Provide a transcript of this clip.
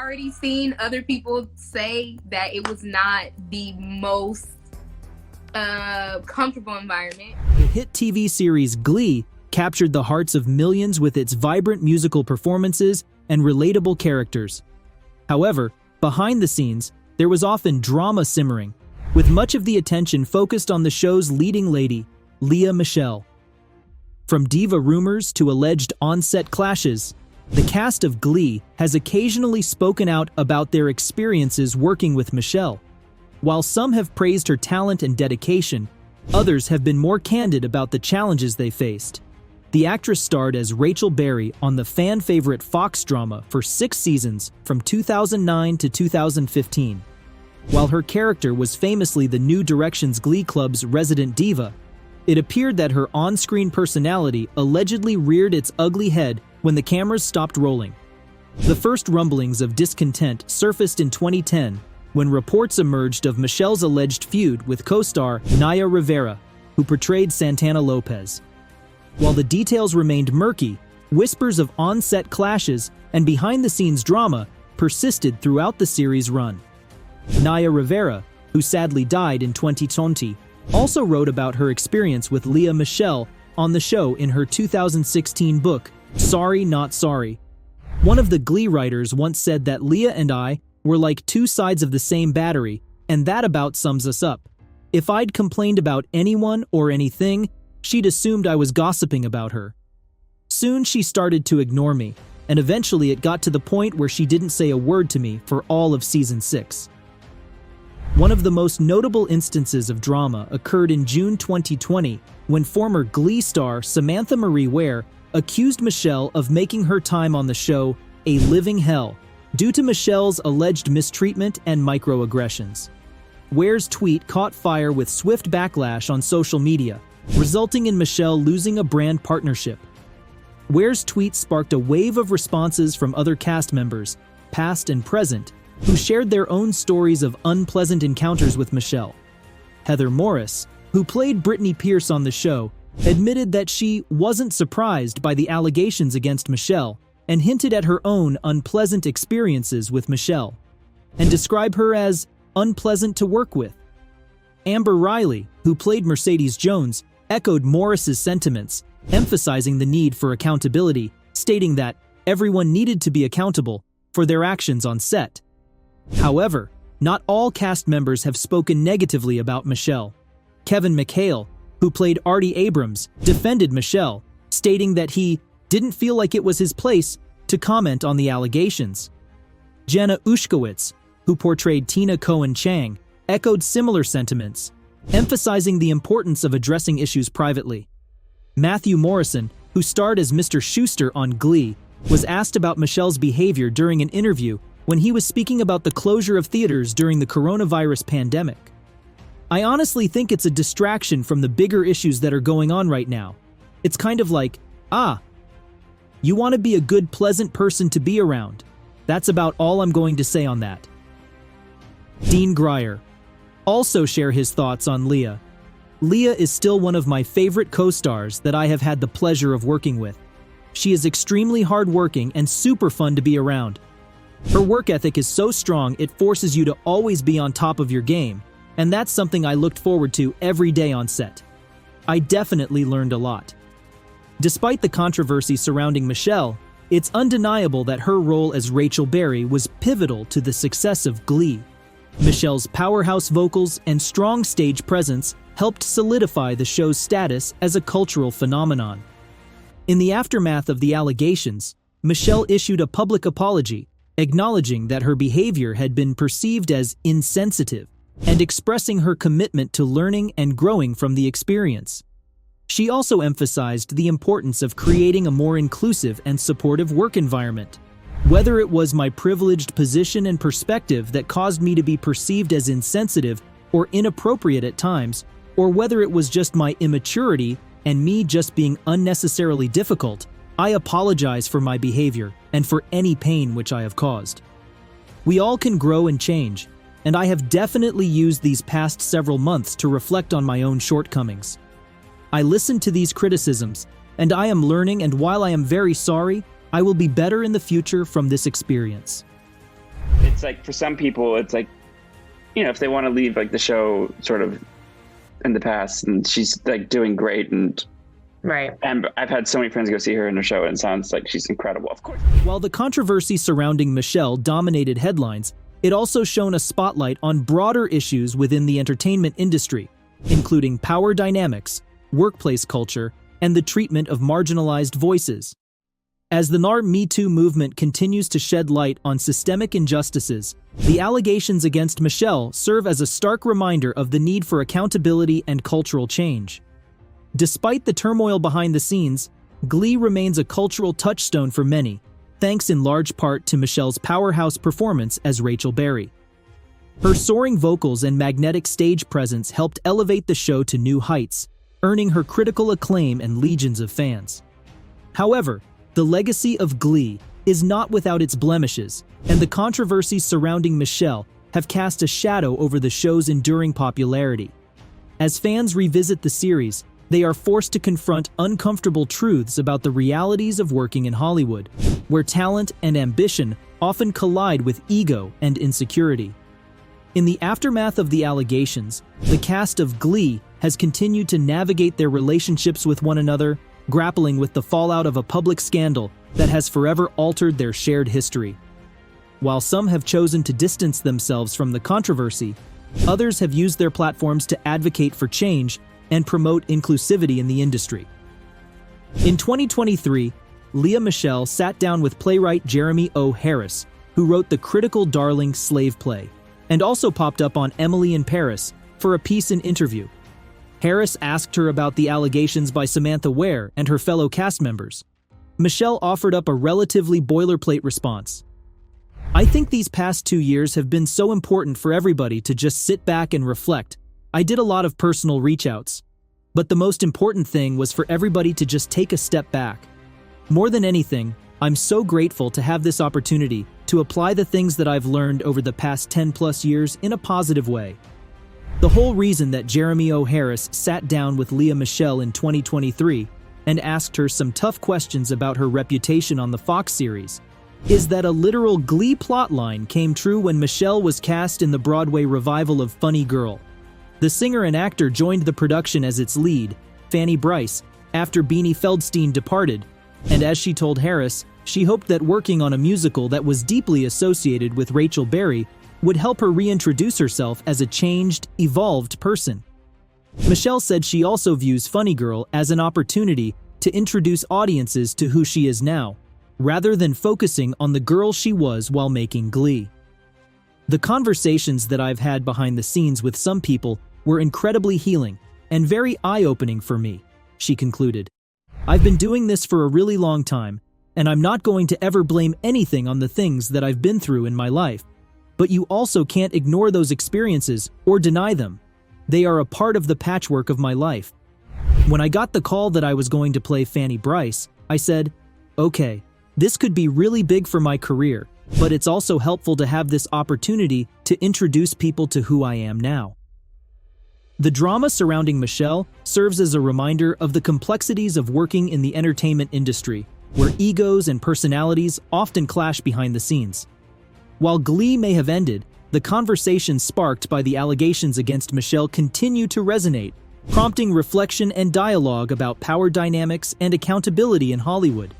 already seen other people say that it was not the most comfortable environment. The hit TV series Glee captured the hearts of millions with its vibrant musical performances and relatable characters. However, behind the scenes, there was often drama simmering, with much of the attention focused on the show's leading lady, Lea Michele. From diva rumors to alleged on-set clashes, the cast of Glee has occasionally spoken out about their experiences working with Michele. While some have praised her talent and dedication, others have been more candid about the challenges they faced. The actress starred as Rachel Berry on the fan-favorite Fox drama for 6 seasons from 2009 to 2015. While her character was famously the New Directions Glee Club's resident diva, it appeared that her on-screen personality allegedly reared its ugly head when the cameras stopped rolling. The first rumblings of discontent surfaced in 2010 when reports emerged of Michelle's alleged feud with co-star Naya Rivera, who portrayed Santana Lopez. While the details remained murky, whispers of on-set clashes and behind-the-scenes drama persisted throughout the series' run. Naya Rivera, who sadly died in 2020, also wrote about her experience with Lea Michele on the show in her 2016 book, Sorry Not Sorry. One of the Glee writers once said that Lea and I were like two sides of the same battery, and that about sums us up. If I'd complained about anyone or anything, she'd assumed I was gossiping about her. Soon she started to ignore me, and eventually it got to the point where she didn't say a word to me for all of season 6. One of the most notable instances of drama occurred in June 2020 when former Glee star Samantha Marie Ware accused Michele of making her time on the show a living hell due to Michelle's alleged mistreatment and microaggressions. Ware's tweet caught fire with swift backlash on social media, resulting in Michele losing a brand partnership. Ware's tweet sparked a wave of responses from other cast members, past and present, who shared their own stories of unpleasant encounters with Michele. Heather Morris, who played Brittany Pierce on the show, admitted that she wasn't surprised by the allegations against Michele and hinted at her own unpleasant experiences with Michele, and described her as unpleasant to work with. Amber Riley, who played Mercedes Jones, echoed Morris's sentiments, emphasizing the need for accountability, stating that everyone needed to be accountable for their actions on set. However, not all cast members have spoken negatively about Michele. Kevin McHale, who played Artie Abrams, defended Michele, stating that he didn't feel like it was his place to comment on the allegations. Jenna Ushkowitz, who portrayed Tina Cohen Chang, echoed similar sentiments, emphasizing the importance of addressing issues privately. Matthew Morrison, who starred as Mr. Schuster on Glee, was asked about Michelle's behavior during an interview when he was speaking about the closure of theaters during the coronavirus pandemic. I honestly think it's a distraction from the bigger issues that are going on right now. It's kind of like, you want to be a good, pleasant person to be around. That's about all I'm going to say on that. Dean Grier also share his thoughts on Lea. Lea is still one of my favorite co-stars that I have had the pleasure of working with. She is extremely hardworking and super fun to be around. Her work ethic is so strong it forces you to always be on top of your game, and that's something I looked forward to every day on set. I definitely learned a lot. Despite the controversy surrounding Michele, it's undeniable that her role as Rachel Berry was pivotal to the success of Glee. Michelle's powerhouse vocals and strong stage presence helped solidify the show's status as a cultural phenomenon. In the aftermath of the allegations, Michele issued a public apology, acknowledging that her behavior had been perceived as insensitive and expressing her commitment to learning and growing from the experience. She also emphasized the importance of creating a more inclusive and supportive work environment. Whether it was my privileged position and perspective that caused me to be perceived as insensitive or inappropriate at times, or whether it was just my immaturity and me just being unnecessarily difficult, I apologize for my behavior and for any pain which I have caused. We all can grow and change, and I have definitely used these past several months to reflect on my own shortcomings. I listened to these criticisms, and I am learning, and while I am very sorry, I will be better in the future from this experience. it's like for some people, it's like, if they want to leave like the show sort of in the past, and she's like doing great, and Right. And I've had so many friends go see her in her show, and it sounds like she's incredible. Of course. While the controversy surrounding Michelle dominated headlines, it also shone a spotlight on broader issues within the entertainment industry, including power dynamics, workplace culture, and the treatment of marginalized voices. As the Me Too movement continues to shed light on systemic injustices, the allegations against Michelle serve as a stark reminder of the need for accountability and cultural change. Despite the turmoil behind the scenes, Glee remains a cultural touchstone for many, thanks in large part to Michelle's powerhouse performance as Rachel Berry. Her soaring vocals and magnetic stage presence helped elevate the show to new heights, earning her critical acclaim and legions of fans. However, the legacy of Glee is not without its blemishes, and the controversies surrounding Michelle have cast a shadow over the show's enduring popularity. As fans revisit the series, they are forced to confront uncomfortable truths about the realities of working in Hollywood, where talent and ambition often collide with ego and insecurity. In the aftermath of the allegations, the cast of Glee has continued to navigate their relationships with one another, grappling with the fallout of a public scandal that has forever altered their shared history. While some have chosen to distance themselves from the controversy, others have used their platforms to advocate for change and promote inclusivity in the industry. In 2023, Lea Michele sat down with playwright Jeremy O. Harris, who wrote the critical darling Slave play, and also popped up on Emily in Paris for a piece and interview. Harris asked her about the allegations by Samantha Ware and her fellow cast members. Michelle offered up a relatively boilerplate response. "I think these past 2 years have been so important for everybody to just sit back and reflect. I did a lot of personal reach-outs. But the most important thing was for everybody to just take a step back. More than anything, I'm so grateful to have this opportunity to apply the things that I've learned over the past 10+ years in a positive way." The whole reason that Jeremy O. Harris sat down with Lea Michele in 2023 and asked her some tough questions about her reputation on the Fox series is that a literal Glee plotline came true when Michelle was cast in the Broadway revival of Funny Girl. The singer and actor joined the production as its lead, Fanny Brice, after Beanie Feldstein departed, and as she told Harris, she hoped that working on a musical that was deeply associated with Rachel Berry would help her reintroduce herself as a changed, evolved person. Michelle said she also views Funny Girl as an opportunity to introduce audiences to who she is now, rather than focusing on the girl she was while making Glee. "The conversations that I've had behind the scenes with some people were incredibly healing and very eye-opening for me," she concluded. "I've been doing this for a really long time, and I'm not going to ever blame anything on the things that I've been through in my life. But you also can't ignore those experiences or deny them. They are a part of the patchwork of my life. When I got the call that I was going to play Fanny Brice, I said, okay, this could be really big for my career, but it's also helpful to have this opportunity to introduce people to who I am now." The drama surrounding Michelle serves as a reminder of the complexities of working in the entertainment industry, where egos and personalities often clash behind the scenes. While Glee may have ended, the conversations sparked by the allegations against Michelle continue to resonate, prompting reflection and dialogue about power dynamics and accountability in Hollywood.